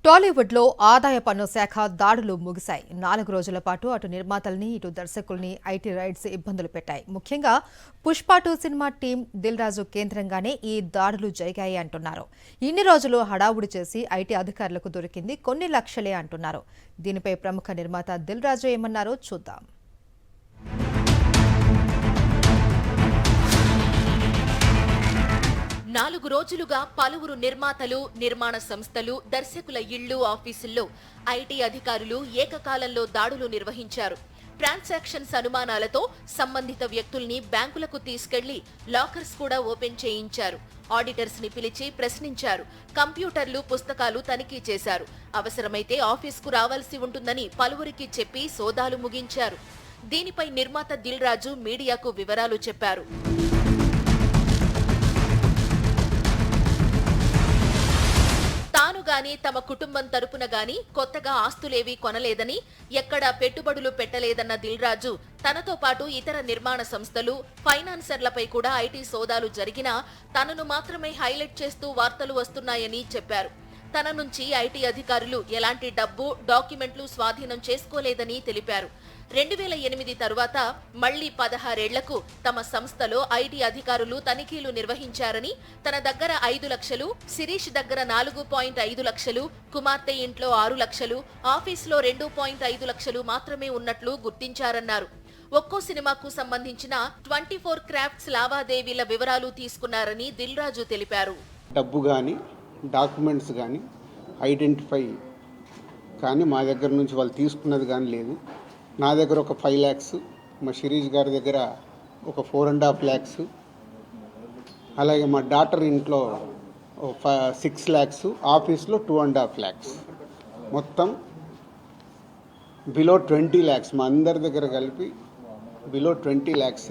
టాలీవుడ్ లో ఆదాయ పన్ను శాఖ దాడులు ముగిశాయి. 4 రోజుల పాటు అటు నిర్మాతల్ని ఇటు దర్శకుల్ని ఐటీ రైడ్స్ ఇబ్బందులు పెట్టాయి. ముఖ్యంగా పుష్ప 2 సినిమా టీం దిల్ రాజు కేంద్రంగానే ఈ దాడులు జరిగాయి అంటున్నారు. ఇన్ని రోజులు హడావుడి చేసి ఐటీ అధికారులకు దొరికింది కొన్ని లక్షలే అంటున్నారు. దీనిపై ప్రముఖ నిర్మాత దిల్ రాజు ఏమన్నారో చూద్దాం. 4 రోజులుగా పలువురు నిర్మాతలు, నిర్మాణ సంస్థలు, దర్శకుల ఇళ్లు, ఆఫీసుల్లో ఐటీ అధికారులు ఏకకాలంలో దాడులు నిర్వహించారు. ట్రాన్సాక్షన్స్ అనుమానాలతో సంబంధిత వ్యక్తుల్ని బ్యాంకులకు తీసుకెళ్లి లాకర్స్ కూడా ఓపెన్ చేయించారు. ఆడిటర్స్ ని పిలిచి ప్రశ్నించారు. కంప్యూటర్లు, పుస్తకాలు తనిఖీ చేశారు. అవసరమైతే ఆఫీస్కు రావాల్సి ఉంటుందని పలువురికి చెప్పి సోదాలు ముగించారు. దీనిపై నిర్మాత దిల్ రాజు మీడియాకు వివరాలు చెప్పారు. గాని తమ కుటుంబం తరపున గాని కొత్తగా ఆస్తులేవీ కొనలేదని, ఎక్కడా పెట్టుబడులు పెట్టలేదన్న దిల్ రాజు తనతో పాటు ఇతర నిర్మాణ సంస్థలు, ఫైనాన్సర్లపై కూడా ఐటీ సోదాలు జరిగినా తనను మాత్రమే హైలైట్ చేస్తూ వార్తలు వస్తున్నాయని చెప్పారు. తన నుంచి ఐటీ అధికారులు ఎలాంటి డబ్బు, డాక్యుమెంట్లు స్వాధీనం చేసుకోలేదని తెలిపారు. 2008 తరువాత మళ్లీ 16 ఏళ్లకు తమ సంస్థలో ఐటీ అధికారులు తనిఖీలు నిర్వహించారని, తన దగ్గర 5 లక్షలు, శిరీష్ దగ్గర 4.5 లక్షలు, కుమార్తె ఇంట్లో 6 లక్షలు, ఆఫీసులో 2.5 లక్షలు మాత్రమే ఉన్నట్లు గుర్తించారన్నారు. ఒక్కో సినిమాకు సంబంధించిన 24 క్రాఫ్ట్స్ లావాదేవీల వివరాలు తీసుకున్నారని దిల్ రాజు తెలిపారు. డబ్బు కానీ, డాక్యుమెంట్స్ కానీ ఐడెంటిఫై కానీ మా దగ్గర నుంచి వాళ్ళు తీసుకున్నది కానీ లేదు. నా దగ్గర ఒక 5 lakhs, మా శిరీష్ గారి దగ్గర ఒక 4.5 lakhs, అలాగే మా డాటర్ ఇంట్లో 6 lakhs, ఆఫీస్లో 2.5 lakhs, మొత్తం బిలో 20 lakhs. మా అందరి దగ్గర కలిపి బిలో 20 lakhs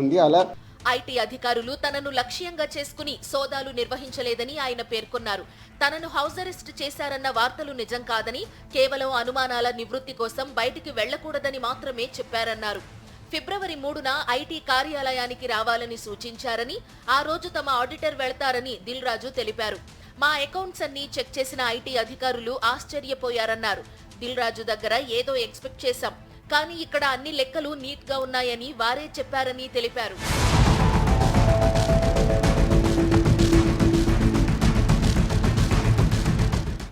ఉంది. అలా ఐటీ అధికారులు తనను లక్ష్యంగా చేసుకుని సోదాలు నిర్వహించలేదని ఆయన పేర్కొన్నారు. తనను హౌస్ అరెస్ట్ చేశారన్న వార్తలు నిజం కాదని, కేవలం అనుమానాల నివృత్తి కోసం బయటికి వెళ్లకూడదని మాత్రమే చెప్పారన్నారు. ఫిబ్రవరి 3న ఐటీ కార్యాలయానికి రావాలని సూచించారని, ఆ రోజు తమ ఆడిటర్ వెళ్తారని దిల్ రాజు తెలిపారు. మా అకౌంట్స్ అన్ని చెక్ చేసిన ఐటీ అధికారులు ఆశ్చర్యపోయారన్నారు. దిల్ రాజు దగ్గర ఏదో ఎక్స్పెక్ట్ చేశాం, కానీ ఇక్కడ అన్ని లెక్కలు నీట్ గా ఉన్నాయని వారే చెప్పారని తెలిపారు.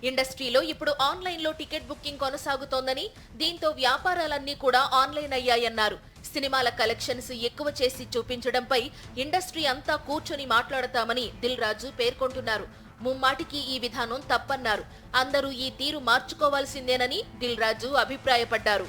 ఇండస్ట్రీలో ఇప్పుడు ఆన్లైన్లో టికెట్ బుకింగ్ కొనసాగుతోందని, దీంతో వ్యాపారాలన్నీ కూడా ఆన్లైన్ అయ్యాయన్నారు. సినిమాల కలెక్షన్స్ ఎక్కువ చేసి చూపించడంపై ఇండస్ట్రీ అంతా కూర్చొని మాట్లాడతామని దిల్ రాజు పేర్కొంటున్నారు. ముమ్మాటికి ఈ విధానం తప్పన్నారు. అందరూ ఈ తీరు మార్చుకోవాల్సిందేనని దిల్ రాజు అభిప్రాయపడ్డారు.